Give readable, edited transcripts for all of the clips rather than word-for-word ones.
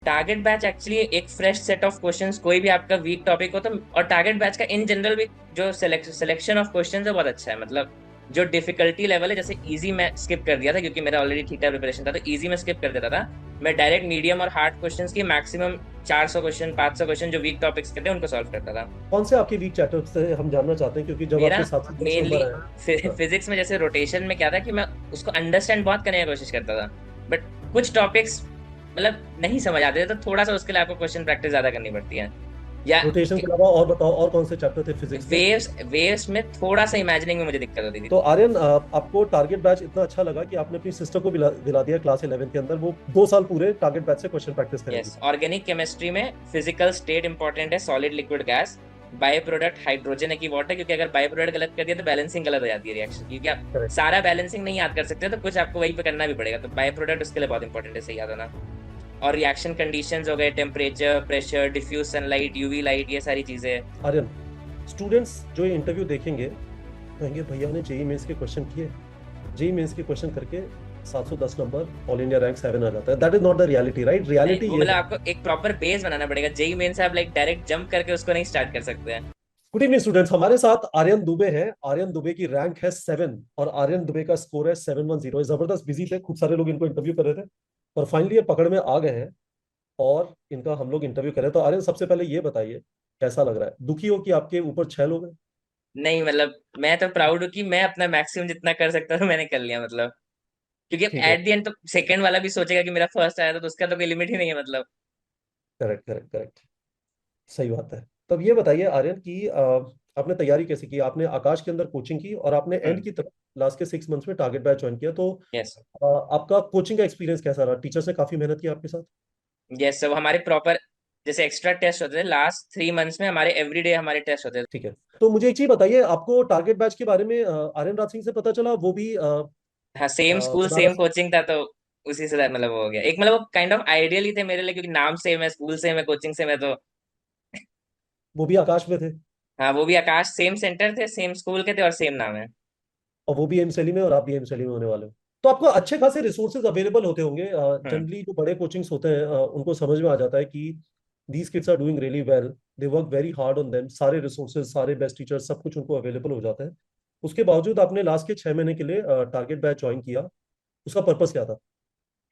Target batch actually एक fresh set of questions, कोई भी आपका वीक टॉपिक हो तो। और टारगेट बैच का इन जनरल भी जो सिलेक्शन ऑफ क्वेश्चंस है बहुत अच्छा है। मतलब जो डिफिकल्टी लेवल है, जैसे इजी मैं स्किप कर दिया था क्योंकि मेरा ऑलरेडी ठीक ठाक प्रिपरेशन था, तो इजी मैं स्किप कर देता था। मैं डायरेक्ट मीडियम और हार्ड क्वेश्चंस की मैक्सिमम 400 क्वेश्चन 500 क्वेश्चन जो वीक टॉपिक्स के थे उनको सॉल्व करता था। कौन से आपके वीक चैप्टर से हम जानना चाहते हैं, क्योंकि जब मेरा आपके 710 नंबर मेनली आए। हाँ। फिजिक्स में जैसे रोटेशन में क्या था कि मैं उसको अंडरस्टैंड बहुत करने की कोशिश करता था, बट कुछ टॉपिक्स मतलब नहीं समझ आते थे, तो थोड़ा सा उसके लिए आपको क्वेश्चन प्रैक्टिस ज्यादा करनी पड़ती है। या रोटेशन के अलावा और बताओ, और कौन से चैप्टर थे फिजिक्स के? वेव्स वेव्स में थोड़ा सा इमेजिनिंग में मुझे दिक्कत होती थी। तो आर्यन, आपको टारगेट बैच इतना अच्छा लगा कि आपने अपनी सिस्टर को भी दिला दिया क्लास 11 के अंदर, वो 2 साल पूरे टारगेट बैच से क्वेश्चन प्रैक्टिस करेगी। यस, ऑर्गेनिक केमिस्ट्री में फिजिकल स्टेट इंपॉर्टेंट है, solid liquid gas. By product hydrogen है कि वाटर, क्योंकि अगर बाय प्रोडक्ट गलत कर दिया तो बैलेंसिंग गलत हो जाती है रिएक्शन, क्योंकि आप करेक्ट। सारा बैलेंसिंग नहीं याद कर सकते, तो कुछ आपको वहीं पे करना भी पड़ेगा, तो बाय प्रोडक्ट उसके लिए बहुत इंपॉर्टेंट है, सही याद होना। और रिएक्शन कंडीशंस हो गए, temperature, pressure, diffuse sunlight, UV light, ये सारी चीजें। आर्यन, स्टूडेंट्स जो ये इंटरव्यू देखेंगे कहेंगे भैया ने जेई मेंस के क्वेश्चन किए, जेई मेंस के क्वेश्चन करके 710 नंबर, ऑल इंडिया रैंक 7 आ जाता है। That is not the reality, right? नहीं, रियलिटी वो ये मतलब है। आपको एक प्रॉपर बेस बनाना पड़ेगा। जेई मेन से आप लाइक डायरेक्ट जंप करके उसको नहीं स्टार्ट कर सकते हैं। गुड इवनिंग स्टूडेंट्स, हमारे साथ आर्यन दुबे हैं। आर्यन दुबे की रैंक है 7 और आर्यन दुबे का स्कोर है 710। जबरदस्त बिजी थे, खूब सारे लोग इनको इंटरव्यू कर रहे थे, पर फाइनली ये पकड़ में आ गए हैं और इनका हम लोग इंटरव्यू करें। तो आर्यन, सबसे पहले ये बताइए, कैसा लग रहा है? दुखी हो कि आपके ऊपर 6 लोग हैं? नहीं मतलब मैं तो प्राउड हूँ कि मैं अपना मैक्सिमम जितना कर सकता था मैंने कर लिया, मतलब क्योंकि ठीक है। एट द एंड तो सेकंड वाला भी सोचेगा कि मेरा फर्स्ट आया था, तो उसका तो कोई लिमिट ही नहीं है मतलब। Correct, correct, correct. सही बात है। तब ये बताइए आर्यन कि आपने तैयारी कैसे की? आपने आकाश के अंदर कोचिंग की और आपने एंड हम्म। की तरफ लास्ट के 6 मंथ्स में टारगेट बैच ज्वाइन किया, तो यस। आपका कोचिंग का एक्सपीरियंस कैसा रहा? टीचर्स ने काफी मेहनत की आपके साथ? यस, सब हमारे प्रॉपर जैसे एक्स्ट्रा टेस्ट होते थे लास्ट 3 मंथ्स में, हमारे एवरीडे हमारे टेस्ट होते थे। ठीक है। तो मुझे एक चीज बताइए, आपको टारगेट बैच के बारे में आर्यन राज सिंह से पता चला? वो भी हाँ, same school same Banaras. Coaching था, तो उसी से मतलब वो हो गया एक, मतलब वो काइंड ऑफ आइडियल ही थे मेरे लिए, क्योंकि नाम सेम है, स्कूल सेम है, कोचिंग सेम है, तो वो भी आकाश में थे? हाँ, वो भी आकाश, सेम सेंटर थे, सेम स्कूल के थे और सेम नाम है। और वो भी एमएसएलई में और आप भी एमएसएलई में होने वाले हो, तो आपको अच्छे खासे रिसोर्सेज अवेलेबल होते होंगे। हम्म। जनरली जो बड़े कोचिंग्स होते हैं उनको समझ में आ जाता है कि these kids are doing really well, they work very hard on them, सारे रिसोर्सेज, सारे बेस्ट टीचर्स, सब कुछ उनको अवेलेबल हो जाता है। उसके बावजूद आपने लास्ट के 6 महीने के लिए टारगेट बैच ज्वाइन किया, उसका पर्पस क्या था?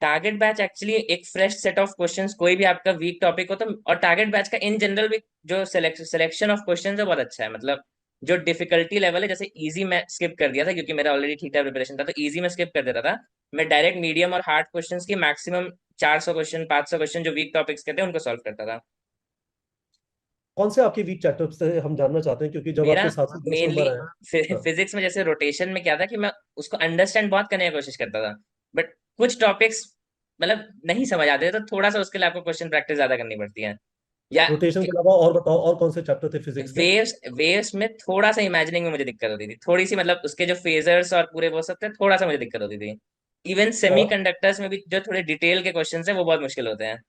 टारगेट बैच एक्चुअली एक फ्रेश सेट ऑफ क्वेश्चंस, कोई भी आपका वीक टॉपिक हो तो। और टारगेट बैच का इन जनरल भी जो सिलेक्शन ऑफ क्वेश्चंस है बहुत अच्छा है। मतलब जो डिफिकल्टी लेवल है, जैसे इजी मैं स्किप कर दिया था क्योंकि मेरा ऑलरेडी ठीक ठाक प्रिपरेशन था, तो इजी मैं स्किप कर देता था। मैं डायरेक्ट मीडियम और हार्ड क्वेश्चंस की मैक्सिमम 400 क्वेश्चन 500 क्वेश्चन जो वीक टॉपिक्स के थे उनको सॉल्व करता था। कौन से आपके वीक चैप्टर से हम जानना चाहते हैं, क्योंकि जब मेरा आपके 710 नंबर मेनली आए। हाँ। फिजिक्स में जैसे रोटेशन में क्या था कि मैं उसको अंडरस्टैंड बहुत करने की कोशिश करता था, बट कुछ टॉपिक्स मतलब नहीं समझ आते थे, तो थोड़ा सा उसके लिए आपको क्वेश्चन प्रैक्टिस ज्यादा करनी पड़ती है। या रोटेशन के अलावा और बताओ, और कौन से चैप्टर थे फिजिक्स के? वेव्स वेव्स में थोड़ा सा इमेजिनिंग में मुझे दिक्कत होती थी, थोड़ी सी, मतलब उसके जो फेजर्स और पूरे वो सब थे, थोड़ा सा मुझे दिक्कत होती थी। इवन और सेमीकंडक्टर्स में भी जो थोड़े डिटेल के क्वेश्चन है वो बहुत मुश्किल होते हैं।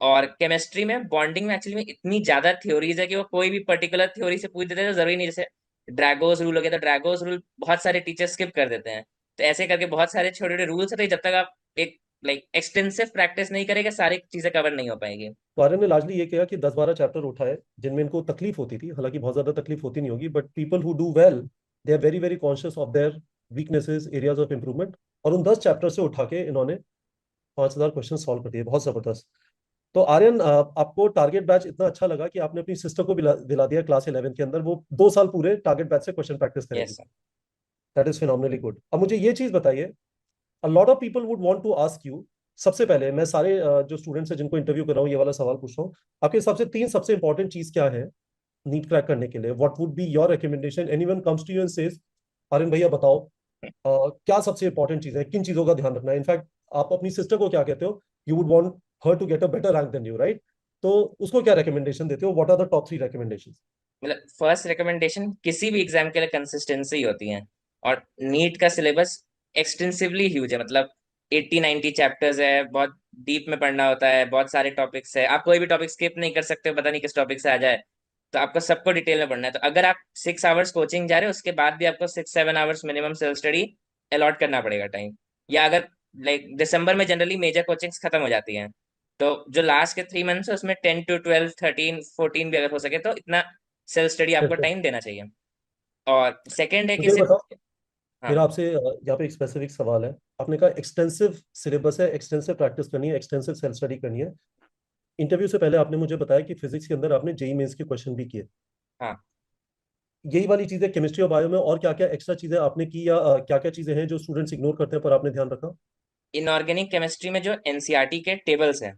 और केमिस्ट्री में बॉन्डिंग में एक्चुअली में इतनी ज्यादा थ्योरीज है कि वो कोई भी पर्टिकुलर थ्योरी से पूछ देते हैं तो जरूरी नहीं, जैसे ड्रैगोस रूल हो गया, तो ड्रैगोस रूल बहुत सारे टीचर स्किप कर देते हैं। तो ऐसे करके बहुत सारे छोटे छोटे रूल्स है, तो जब तक आप एक लाइक एक्सटेंसिव प्रैक्टिस नहीं करेंगे सारी चीजें कवर नहीं हो पाएगी। आर्यन ने लार्जली ये किया कि 10-12 चैप्टर उठाए जिनमें इनको तकलीफ होती थी, हालांकि बहुत ज्यादा तकलीफ होती नहीं होगी, but people who do well, they are very very conscious of their weaknesses, areas of improvement, और उन 10 चैप्टर से उठा के इन्होंने 5,000 क्वेश्चन सॉल्व कर दिए। बहुत जबरदस्त। तो आर्यन, आपको टारगेट बैच इतना अच्छा लगा कि आपने अपनी सिस्टर को भी दिला दिया क्लास 11 के अंदर, वो 2 साल पूरे टारगेट बैच से क्वेश्चन प्रैक्टिस करेगी। Yes. That is phenomenally good. अब मुझे ये चीज बताइए, a lot of people would want to ask you, सबसे पहले मैं सारे जो स्टूडेंट्स हैं जिनको इंटरव्यू कर रहा हूँ ये वाला सवाल पूछ रहा हूँ, आपके हिसाब से 3 सबसे इंपॉर्टेंट चीज क्या है नीट क्रैक करने के लिए? What would be your recommendation? Anyone comes to you and says Aryan भैया बताओ, क्या सबसे इंपॉर्टेंट चीज है, किन चीजों का ध्यान रखना है? इनफैक्ट आप अपनी सिस्टर को क्या कहते हो? You would want her to get a better rank than you, right? तो उसको क्या रिकमेंडेशन देते हो? What are the top 3 recommendation? मतलब फर्स्ट रिकमेंडेशन किसी भी एग्जाम के लिए कंसिस्टेंसी होती है। और नीट का सिलेबस एक्सटेंसिवली ह्यूज है, मतलब 80-90 चैप्टर्स है, बहुत डीप में पढ़ना होता है, बहुत सारे टॉपिक्स है, आप कोई भी टॉपिक स्किप नहीं कर सकते हो, पता नहीं किस टॉपिक से आ जाए। तो आपको सबको डिटेल में पढ़ना है, तो अगर आप 6 आवर्स कोचिंग जा रहे हो उसके बाद भी आपको 6-7 hours minimum self study allot करना पड़ेगा टाइम। या अगर लाइक दिसंबर में जनरली मेजर कोचिंग्स खत्म हो जाती हैं, तो जो लास्ट के 3 मंथ्स है उसमें 10 to 12, 13, 14 भी अगर हो सके तो इतना सेल्फ स्टडी आपको टाइम देना चाहिए। और सेकंड है कि मुझे ये बताओ, सिर्फ। हाँ। मेरा आपसे यहाँ पे एक स्पेसिफिक सवाल है। आपने कहा एक्सटेंसिव सिलेबस है, एक्सटेंसिव प्रैक्टिस करनी है, एक्सटेंसिव सेल्फ स्टडी करनी है। इंटरव्यू से पहले आपने मुझे बताया कि फिजिक्स के अंदर आपने जेई मेंस के क्वेश्चन भी किए। हाँ। यही वाली चीजें केमिस्ट्री और बायो में और क्या क्या एक्स्ट्रा चीजें आपने की, या क्या क्या चीजें हैं जो स्टूडेंट्स इग्नोर करते हैं पर आपने ध्यान रखा? इनऑर्गेनिक केमिस्ट्री में जो एनसीईआरटी के टेबल्स हैं,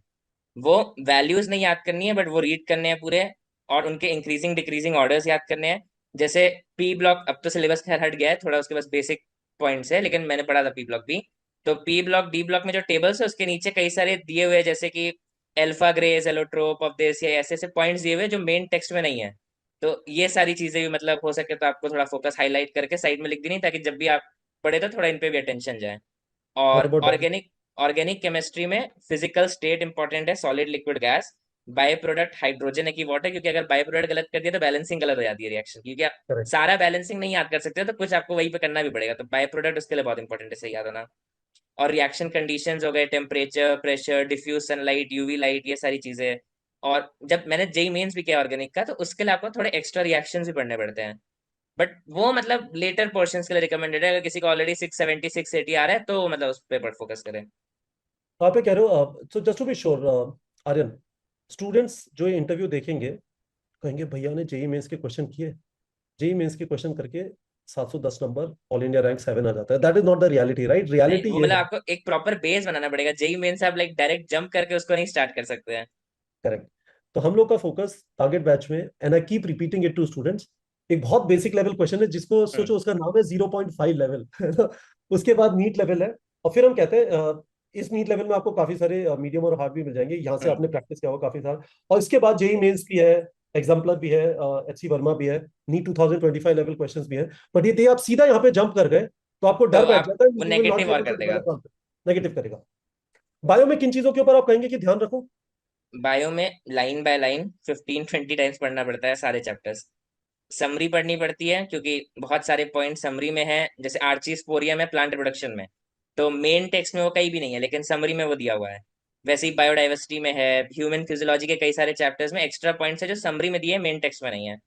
वो वैल्यूज नहीं याद करनी है बट वो रीड करने हैं पूरे, और उनके इंक्रीजिंग डिक्रीजिंग ऑर्डर्स याद करने हैं। जैसे पी ब्लॉक, अब तो सिलेबस खैर हट गया है थोड़ा, उसके पास बेसिक पॉइंट्स है, लेकिन मैंने पढ़ा था पी ब्लॉक भी। तो पी ब्लॉक डी ब्लॉक में जो टेबल्स है उसके नीचे कई सारे दिए हुए हैं, जैसे कि alpha grays, allotrope of this, या ऐसे ऐसे पॉइंट्स दिए हुए हैं जो मेन टेक्स्ट में नहीं है। तो ये सारी चीजें भी मतलब हो सके तो आपको थोड़ा फोकस हाईलाइट करके साइड में लिख देनी, ताकि जब भी आप पढ़े तो थोड़ा इन पे भी अटेंशन जाए। व्हाट और अबाउट? ऑर्गेनिक ऑर्गेनिक केमिस्ट्री में फिजिकल स्टेट इंपॉर्टेंट है, solid liquid gas. By product hydrogen है कि वाटर, क्योंकि अगर बाय प्रोडक्ट गलत कर दिया तो बैलेंसिंग गलत हो जाती है रिएक्शन, क्योंकि आप करेक्ट। सारा बैलेंसिंग नहीं याद कर सकते तो कुछ आपको वहीं पे करना भी पड़ेगा, तो बाय प्रोडक्ट उसके लिए बहुत इंपॉर्टेंट है, सही याद होना। और रिएक्शन कंडीशंस हो गए, temperature, pressure, diffuse sunlight, UV light, ये सारी चीजें। और जब मैंने जेई मेंस भी किया ऑर्गेनिक का, तो उसके लिए आपको थोड़े एक्स्ट्रा रिएक्शंस भी पढ़ने पड़ते हैं, बट वो मतलब लेटर पोर्शंस के लिए रिकमेंडेड है। अगर किसी को ऑलरेडी 670 680 आ रहा है तो मतलब उस पर फोकस करें। तो आप ये कह रहे हो, so just to be sure Aryan, students जो ये इंटरव्यू देखेंगे कहेंगे भैया ने जेई मेंस के क्वेश्चन किए, जेई मेंस के क्वेश्चन करके 710 नंबर, ऑल इंडिया रैंक 7 आ जाता है। That is not the reality, right? नहीं, रियलिटी वो ये मतलब है। आपको एक प्रॉपर बेस बनाना पड़ेगा, जेई मेन से आप लाइक डायरेक्ट जंप करके उसको नहीं स्टार्ट कर सकते हैं। करेक्ट। तो हम लोग का फोकस टारगेट बैच में, and I keep repeating it to students, एक बहुत बेसिक लेवल क्वेश्चन है जिसको हम्म। सोचो उसका नाम है 0.5 लेवल है ना? उसके बाद नीट लेवल है, और फिर हम कहते हैं इस नीट लेवल में आपको काफी सारे मीडियम और हार्ड भी मिल जाएंगे, यहाँ से हम्म। आपने प्रैक्टिस किया होगा काफी सारा। और इसके बाद जेई मेंस भी है, एग्जाम्पलर भी है, एच सी वर्मा भी है, नीट 2025 लेवल क्वेश्चंस भी है। बट ये आप सीधा यहाँ पे जंप कर गए तो आपको तो डर बैठ आप जाता है, वो you will not negative be और एबल टू कर देगा। डेवलप। नेगेटिव करेगा। बायो में किन चीजों के ऊपर आप कहेंगे कि ध्यान रखो? बायो में लाइन बाय लाइन 15 20 टाइम्स पढ़ना पड़ता है सारे चैप्टर्स। समरी पढ़नी पड़ती है क्योंकि बहुत सारे पॉइंट समरी में है, जैसे आर्चिस्पोरिया में प्लांट प्रोडक्शन में, तो मेन टेक्स्ट में वो कहीं भी नहीं है लेकिन समरी में वो दिया हुआ है। वैसे ही बायोडाइवर्सिटी में है, ह्यूमन फिजियोलॉजी के कई सारे चैप्टर्स में एक्स्ट्रा पॉइंट्स है जो समरी में दिए हैं, मेन टेक्स्ट में नहीं है।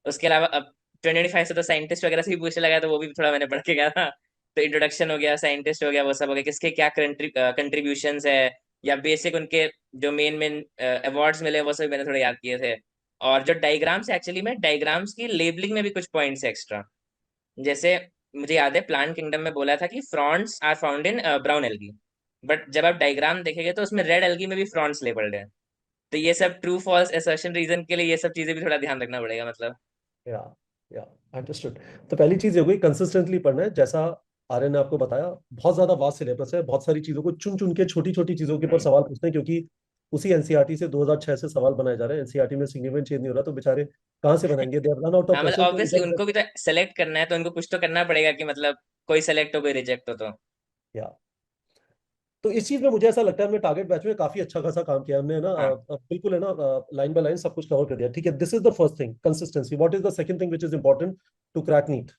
उसके अलावा अब 2025 से तो साइंटिस्ट वगैरह से भी पूछने लगा, तो वो भी थोड़ा मैंने पढ़ के गया था। तो इंट्रोडक्शन हो गया, साइंटिस्ट हो गया, वो सब हो गया, किसके क्या कंट्रीब्यूशंस है, या बेसिक उनके जो मेन मेन अवार्ड्स मिले वो सब मैंने थोड़े याद किए थे। और जो डायग्राम्स, एक्चुअली में डायग्राम्स की लेबलिंग में भी कुछ पॉइंट्स एक्स्ट्रा, जैसे मुझे याद है प्लांट किंगडम में बोला था कि fronds are found in brown algae, but जब आप डायग्राम देखेंगे तो उसमें रेड एल्गी में भी फ्रॉन्ट्स लेबल्ड है। तो ये सब ट्रू फॉल्स असर्शन रीजन के लिए ये सब चीजें भी थोड़ा ध्यान रखना पड़ेगा मतलब। या या अंडरस्टूड। तो पहली चीज ये हो गई, कंसिस्टेंटली पढ़ना है, जैसा आर्यन ने आपको बताया। बहुत ज्यादा वास्ट सिलेबस है, बहुत सारी चीजों को चुन चुन के छोटी छोटी चीजों के ऊपर हम्म। सवाल पूछते हैं, क्योंकि उसी एनसीईआरटी से 2006 से सवाल बनाए जा रहे हैं। एनसीईआरटी में सिग्निफिकेंट चेंज नहीं हो रहा, तो बेचारे कहाँ से बनाएंगे? They have run out of हाँ मतलब क्वेश्चन, तो ऑब्वियसली इधर उनको भी तो सेलेक्ट करना है, तो उनको कुछ तो करना पड़ेगा कि मतलब कोई सेलेक्ट हो कोई रिजेक्ट हो तो। या। तो इस चीज में मुझे ऐसा लगता है हमने टारगेट बैच में काफी अच्छा खासा काम किया हमने ना, हाँ। बिल्कुल है ना, लाइन बाय लाइन सब कुछ कवर कर दिया। ठीक है, this is the first thing, consistency. What is the second thing which is important to crack NEET?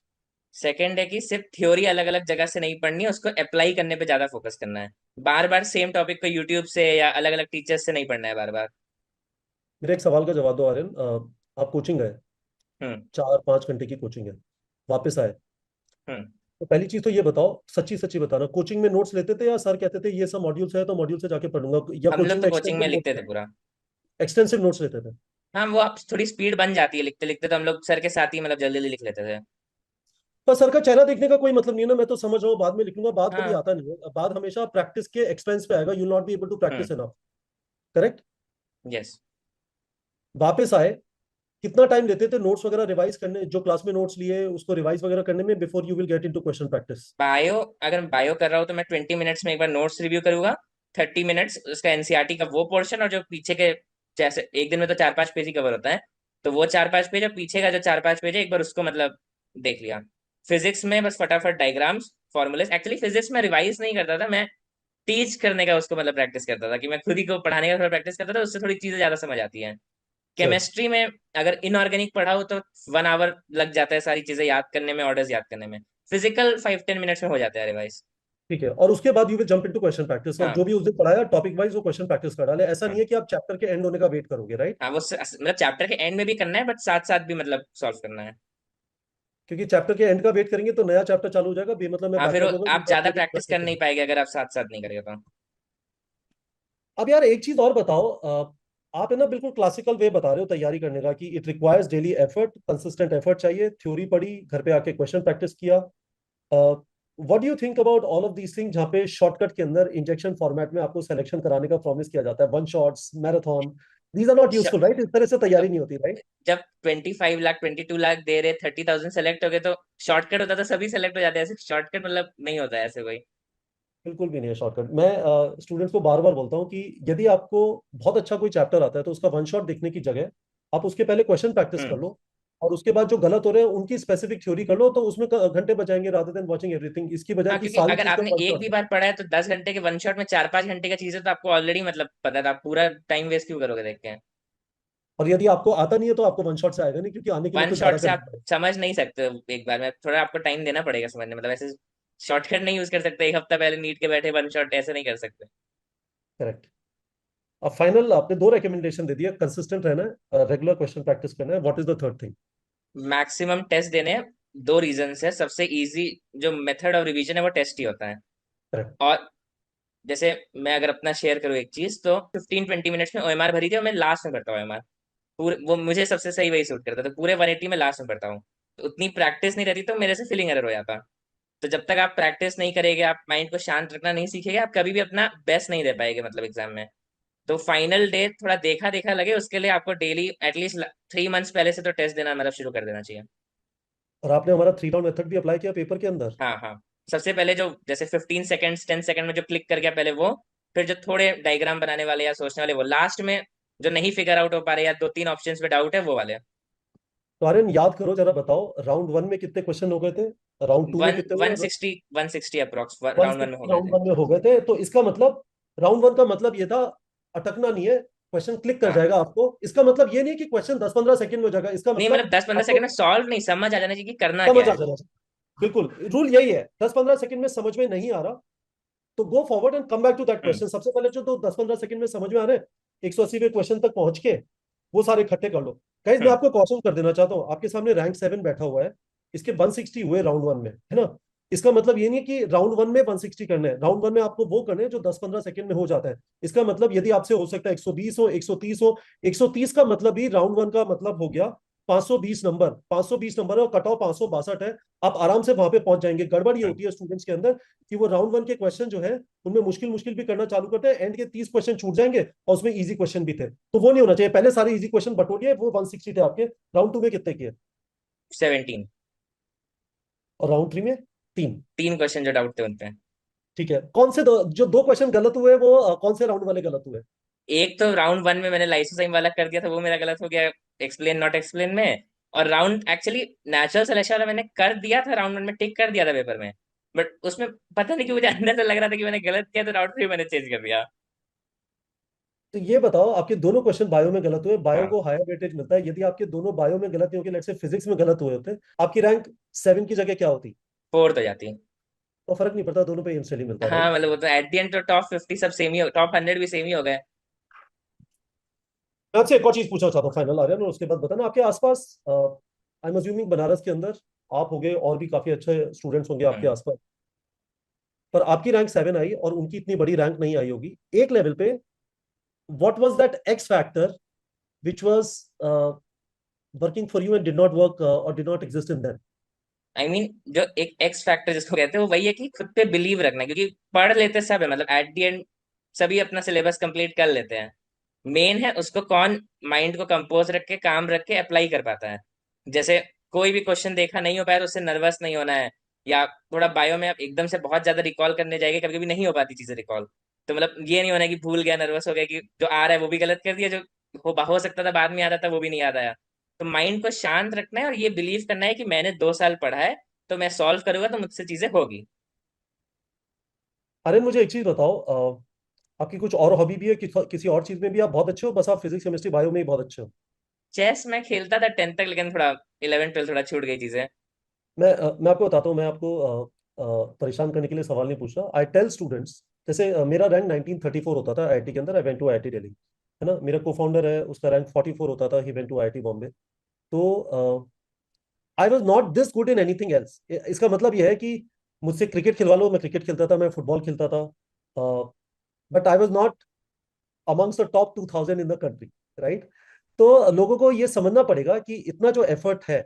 Second है कि सिर्फ थ्योरी अलग अलग जगह से नहीं पढ़नी है, उसको अप्लाई करने पे ज्यादा फोकस करना है। बार बार सेम टॉपिक को यूट्यूब से या अलग अलग टीचर्स से नहीं पढ़ना है बार बार। मेरे एक सवाल का जवाब दो आर्यन। आप कोचिंग गए, हम्म। 4 5 घंटे की कोचिंग है, वापस आए, हम्म। तो पहली चीज तो ये बताओ, सच्ची सच्ची बताना, कोचिंग में नोट्स लेते थे या सर कहते थे ये सब मॉड्यूल्स है तो मॉड्यूल से जाके पढ़ूंगा, या हम लोग कोचिंग तो में कोचिंग में एक्सटेंसिव लिखते नोट्स? थे पूरा। एक्सटेंसिव नोट्स लेते थे? हाँ, वो आप थोड़ी स्पीड बन जाती है लिखते लिखते, तो हम लोग सर के साथ ही मतलब जल्दी जल्दी लिख लेते थे। पर सर का चेहरा देखने का कोई मतलब नहीं है ना, मैं तो समझ रहा हूँ बाद में लिख लूंगा, बाद कभी हाँ। आता नहीं है, बाद हमेशा प्रैक्टिस के एक्सपेंस पे आएगा, you not be able to hmm. Practice enough. Correct. Yes. वापस आए, कितना टाइम लेते थे नोट्स वगैरह रिवाइज करने, जो क्लास में नोट्स लिए उसको रिवाइज वगैरह करने में, before you will get into question practice? Bio, अगर मैं बायो कर रहा हूँ तो मैं 20 मिनट्स में एक बार नोट्स रिव्यू करूंगा, 30 मिनट्स उसका एनसीईआरटी का वो पोर्शन, और जो पीछे के, जैसे एक दिन में तो 4 5 पेज ही कवर होता है, तो वो 4 5 पेज, और पीछे का जो 4 5 पेज है एक बार उसको मतलब देख लिया। फिजिक्स में बस फटाफट डायग्राम्स, फॉर्मूलेस, एक्चुअली फिजिक्स में रिवाइज नहीं करता था मैं, टीच करने का उसको मतलब प्रैक्टिस करता था, कि मैं खुद ही को पढ़ाने का थोड़ा प्रैक्टिस करता था, उससे थोड़ी चीजें ज्यादा समझ आती हैं। सर, केमिस्ट्री में अगर इनऑर्गेनिक पढ़ाओ तो 1 आवर लग जाता है सारी चीजें याद करने में, ऑर्डर्स याद करने में। फिजिकल 5 10 मिनट्स में हो जाता है रिवाइज। ठीक है, और उसके बाद you will jump into question practice, और हाँ जो भी उस दिन पढ़ाया टॉपिक वाइज वो क्वेश्चन प्रैक्टिस कर डाले। ऐसा हाँ नहीं है कि आप चैप्टर के एंड होने का वेट करोगे, राइट? हाँ, वो मतलब चैप्टर के एंड में भी करना है, बट साथ साथ भी मतलब सॉल्व करना है। क्योंकि चैप्टर के एंड का वेट करेंगे तो नया चैप्टर चालू हो जाएगा, बेमतलब में हाँ, फिर बैकलॉग होगा, आप ज्यादा तो प्रैक्टिस कर नहीं करेंगे। पाएंगे अगर आप साथ साथ नहीं करेंगे तो। अब यार एक चीज और बताओ, आप है ना बिल्कुल क्लासिकल वे बता रहे हो तैयारी करने का, कि it requires daily effort, consistent effort चाहिए, थ्योरी पढ़ी, घर पे आके क्वेश्चन प्रैक्टिस किया। What do you think about all of these thing, जहाँ पे शॉर्टकट के अंदर इंजेक्शन फॉर्मेट में आपको सिलेक्शन कराने का प्रॉमिस किया जाता है, one shots, marathon? These are not श- यूजफुल, राइट? इस तरह से अब तैयारी नहीं होती, राइट? जब 25 लाख 22 लाख दे रहे, 30,000 सेलेक्ट हो गए, तो शॉर्टकट होता तो सभी सेलेक्ट हो जाते हैं। ऐसे शॉर्टकट मतलब नहीं होता है ऐसे कोई। बिल्कुल भी नहीं है शॉर्टकट। मैं स्टूडेंट्स को बार बार बोलता हूँ कि यदि आपको बहुत अच्छा कोई चैप्टर आता है तो उसका वन शॉट देखने की जगह आप उसके पहले क्वेश्चन प्रैक्टिस कर हम्म। लो, और उसके बाद जो गलत हो रहे हैं उनकी स्पेसिफिक थ्योरी कर लो, तो उसमें घंटे बचाएंगे रादर देन वॉचिंग एवरीथिंग, इसकी बजाय हाँ, कि क्योंकि सारी अगर चीज आपने को वन एक शॉट भी में। बार पढ़ा है तो 10 घंटे के वन शॉट में 4-5 घंटे का चीज है, तो आपको ऑलरेडी मतलब पता था। आप पूरा टाइम वेस्ट क्यों करोगे देख के। और यदि आपको आता नहीं है तो आपको वन शॉट से आएगा नहीं, क्योंकि आने के लिए वन तो शॉट ज्यादा से करना आप पड़ेगा। समझ नहीं सकते हो एक बार में, थोड़ा आपको टाइम देना पड़ेगा समझने में। मतलब ऐसे शॉर्टकट नहीं यूज कर सकते, एक हफ्ता पहले नीट के बैठे वन शॉट ऐसे नहीं कर सकते। करेक्ट। अब फाइनल आपने दो रिकमेंडेशन दे दिया, कंसिस्टेंट रहना है, रेगुलर क्वेश्चन प्रैक्टिस करना है, what is the third thing? Maximum test देने हैं। दो रीजन है। सबसे इजी जो मेथड ऑफ रिवीजन है वो टेस्ट ही होता है। करेक्ट। और जैसे मैं अगर अपना शेयर करूँ एक चीज, तो 15-20 मिनट्स में ओएमआर भरी थी, और मैं लास्ट में भरता हूँ ओएमआर। पूरे वो मुझे सबसे सही वही सूट करता है, तो पूरे 180 में लास्ट में भरता हूँ। तो उतनी प्रैक्टिस नहीं रहती, तो मेरे से फीलिंग एरर हो जाता। तो जब तक आप प्रैक्टिस नहीं करेंगे, आप माइंड को शांत रखना नहीं सीखेंगे, आप कभी भी अपना बेस्ट नहीं दे पाएंगे मतलब एग्जाम में। तो फाइनल डे थोड़ा देखा देखा लगे, उसके लिए आपको डेली एटलीस्ट 3 मंथ्स पहले से तो टेस्ट देना मतलब शुरू कर देना चाहिए। और आपने हमारा थ्री राउंड मेथड भी अप्लाई किया पेपर के अंदर? हाँ हाँ। सबसे पहले जो जैसे 15 सेकेंड्स 10 सेकेंड में जो क्लिक कर गया पहले वो, फिर जो थोड़े डायग्राम बनाने वाले या सोचने वाले वो लास्ट में, जो नहीं फिगर आउट हो पा रहे या 2-3 ऑप्शंस पे डाउट है वो वाले। तो आर्यन याद करो जरा, बताओ राउंड वन में कितने क्वेश्चन हो गए थे, राउंड टू में वन कितने वन हुए? Sixty 160 approx one round one में हो सिक्सटी गए राउंड थे। वन में हो गए थे, तो इसका मतलब राउंड वन का मतलब ये था अटकना नहीं है, क्वेश्चन क्लिक कर हाँ, जाएगा आपको। इसका मतलब ये नहीं है कि क्वेश्चन 10-15 सेकंड में हो जाएगा, इसका नहीं मतलब मतलब 10-15 सेकंड में आपको सॉल्व नहीं, समझ आ जाना चाहिए कि करना समझ क्या आ है। जाना चाहिए। बिल्कुल, रूल यही है, 10-15 सेकंड में समझ में नहीं आ रहा तो go forward and come back to that hmm question. सबसे पहले जो तो 10-15 सेकंड में समझ में आ रहे हैं, 180वें क्वेश्चन तक पहुंच के वो सारे इकट्ठे कर लो। गाइस मैं हम्म आपको कॉशन कर देना चाहता हूँ, आपके सामने रैंक 7 बैठा हुआ है, इसके 160 हुए राउंड वन में, है ना? इसका मतलब ये नहीं है कि राउंड वन में 160 करने हैं, राउंड वन में आपको वो करने हैं जो 10-15 सेकंड में हो जाता है। इसका मतलब यदि आपसे हो सकता है 120 हो, 130 हो, 130 का मतलब ही राउंड वन का मतलब हो गया 520 नंबर, 520 नंबर है और कट ऑफ 562 है। आप आराम से वहां पे पहुंच जाएंगे। गड़बड़ ये हम्म। होती है स्टूडेंट्स के अंदर कि वो राउंड वन के क्वेश्चन जो है उनमें मुश्किल मुश्किल भी करना चालू करते हैं, एंड के 30 क्वेश्चन छूट जाएंगे और उसमें इजी क्वेश्चन भी थे, तो वो नहीं होना चाहिए। पहले सारे इजी क्वेश्चन बटोरिए, वो 160 थे आपके। राउंड टू में कितने किए? 17। और राउंड थ्री में 3। 3 क्वेश्चन जो डाउट थे उनपे। ठीक है, कौन से जो दो क्वेश्चन गलत हुए वो कौन से राउंड वाले गलत हुए? एक तो राउंड वन में मैंने लाइसोजाइम वाला कर दिया था, वो मेरा गलत हो गया, एक्सप्लेन नॉट एक्सप्लेन में। और राउंड एक्चुअली नेचुरल सिलेक्शन वाला मैंने कर दिया था, राउंड वन में टिक कर दिया था पेपर में। बट उसमें पता नहीं कि मुझे अंदर से लग रहा था कि मैंने गलत किया, तो राउंड थ्री मैंने चेंज कर दिया। तो ये बताओ, आपके दोनों क्वेश्चन बायो में गलत हुए, बायो हाँ, को हायर वेटेज मिलता है, यदि आपके दोनों बायो में गलत नहीं होगी, लेट्स से फिजिक्स में गलत हुए होते, आपकी रैंक 7 की जगह क्या होती? फोर्थ हो जाती। तो फर्क नहीं पड़ता, दोनों पे इंस्टेंटली मिलता है, हाँ राइट? मतलब वो तो एट द एंड तो टॉप 50 सब सेम ही, टॉप 100 भी सेम ही हो गए। मैं आपसे एक और चीज पूछना चाहता हूँ फाइनल, आ रहा है ना, उसके बाद बताना आपके आसपास, आई एम अज्यूमिंग बनारस के अंदर आप होंगे और भी काफी अच्छे स्टूडेंट्स होंगे आपके हम्म। आसपास, पर आपकी रैंक 7 आई और उनकी इतनी बड़ी रैंक नहीं आई होगी एक लेवल पे। What was that x factor which was working for you and did not work और did not exist in them? I mean जो एक एक्स फैक्टर जिसको कहते हैं वो वही है कि खुद पे बिलीव रखना, क्योंकि पढ़ लेते सब है मतलब एट द एंड सभी अपना सिलेबस कंप्लीट कर लेते हैं। मेन है उसको कौन माइंड को कंपोज रख के काम रख के अप्लाई कर पाता है। जैसे कोई भी क्वेश्चन देखा नहीं हो पाया तो उससे नर्वस नहीं होना है। या थोड़ा बायो में आप एकदम से बहुत ज्यादा रिकॉल करने जाएंगे, कभी कभी नहीं हो पाती चीजें रिकॉल। तो मतलब ये नहीं होना कि भूल गया, नर्वस हो गया, कि जो आ रहा है वो भी गलत कर दिया, जो हो सकता था बाद में याद आता वो भी नहीं याद आया। तो माइंड को शांत रखना है और ये बिलीव करना है कि मैंने 2 साल पढ़ा है, तो मैं सॉल्व करूंगा तो मुझसे चीजें होगी। अरे मुझे एक चीज बताओ, आपकी कुछ और हॉबी भी है किसी और चीज में भी आप बहुत अच्छे हो, बस आप फिजिक्स केमिस्ट्री बायो में ही बहुत अच्छे हो? चेस मैं खेलता था 10th तक, लेकिन थोड़ा 11 12 थोड़ा छूट गई चीजें। मैं आपको बताता हूँ, मैं आपको परेशान करने के लिए सवाल नहीं पूछ रहा। आई टेल स्टूडेंट्स, जैसे मेरा रैंक 1934 होता था आईआईटी के अंदर, I went to IIT Delhi, है ना। मेरा को फाउंडर है, उसका रैंक 44 होता था, he went to IIT Bombay. तो I was not this good in anything else. इसका मतलब यह है कि मुझसे क्रिकेट खिलवा लो, मैं क्रिकेट खेलता था, मैं फुटबॉल खेलता था, but I was not amongst the top 2000 in the country, right. तो लोगों को ये समझना पड़ेगा कि इतना जो एफर्ट है,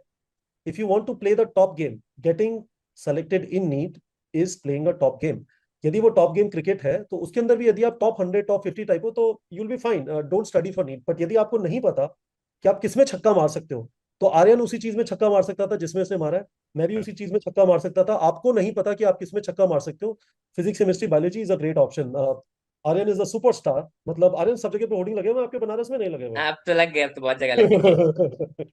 if you want to play the top game, getting selected in NEET is playing a top game. यदि वो टॉप गेम क्रिकेट है तो उसके अंदर भी यदि आप टॉप 100 टॉप 50 टाइप हो तो you will be fine, don't study for NEET. But यदि आपको नहीं पता कि आप किसमें छक्का मार सकते हो, तो आर्यन उसी चीज में छक्का मार सकता था जिसमें उसने मारा है, मैं भी उसी चीज में छक्का मार सकता था। आपको नहीं पता कि आप किसमें छक्का मार सकते हो, physics chemistry biology is a great option. Aryan is a superstar. मतलब आर्यन सब जगह पे होर्डिंग लगे हुए हैं, आपके बनारस में नहीं लगे हुए? अब तो लग गए, अब तो बहुत जगह लग गए।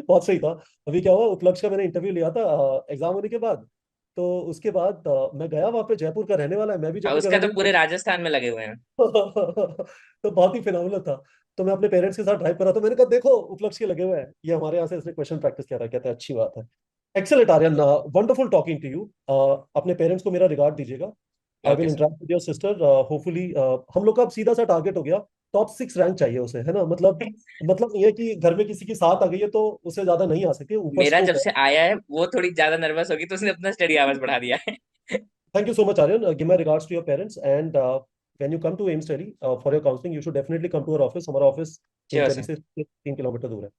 बहुत सही था। अभी क्या हुआ, उपलक्ष्य का मैंने इंटरव्यू लिया था एग्जाम होने के बाद। तो उसके बाद मैं गया वहां पे, जयपुर का रहने वाला है, मैं भी और जयपुर का उसका रहने तो वाला पूरे राजस्थान में लगे हुए हैं। तो बहुत ही फिनोमिनल था। तो मैं अपने पेरेंट्स के साथ ड्राइव कर रहा था, मैंने कहा देखो उपलक्ष्य के लगे हुए हैं, ये हमारे यहाँ से इसने क्वेश्चन प्रैक्टिस किया था। कहते हैं अच्छी बात है। Excellent Aryan, wonderful talking to you. अपने पेरेंट्स को मेरा रिगार्ड दीजिएगा। I will okay sir. Interact with your sister hopefully. हम लोग का अब सीधा सा टारगेट हो गया, टॉप 6 रैंक चाहिए उसे, है ना। मतलब नहीं है कि घर में किसी की साथ आ गई है तो उससे ज्यादा नहीं आ सकती, ऊपर मेरा स्कोप जब है। से आया है वो थोड़ी ज्यादा नर्वस होगी, तो उसने अपना स्टडी आवर्स बढ़ा दिया है। Thank you so much, Aryan. Give my regards to your parents. And when you come to AIM study for your counseling, you should definitely come to our office. हमारा office am sure study sir. से 3 kilometre दूर है।